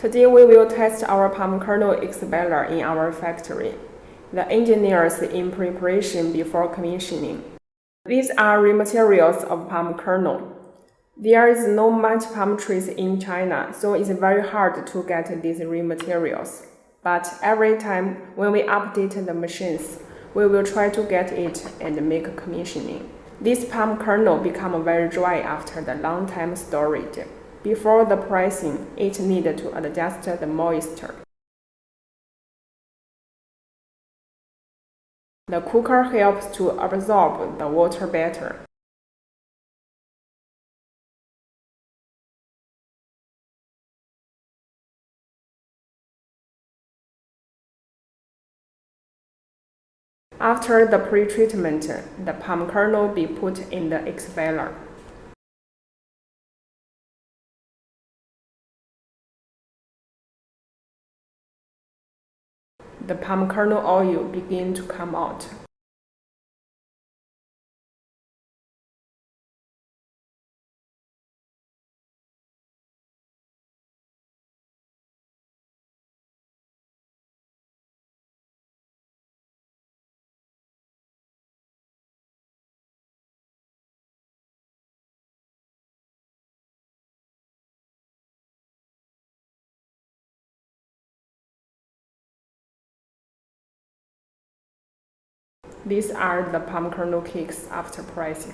Today we will test our palm kernel expeller in our factory. The engineers in preparation before commissioning. These are raw materials of palm kernel. There is no much palm trees in China, so it's very hard to get these raw materials. But every time when we update the machines, we will try to get it and make commissioning. This palm kernel become very dry after the long time storage. Before the pressing, it needs to adjust the moisture. The cooker helps to absorb the water better. After the pre-treatment, the palm kernel be put in the expeller. The palm kernel oil begin to come out. These are the palm kernel cakes after pressing.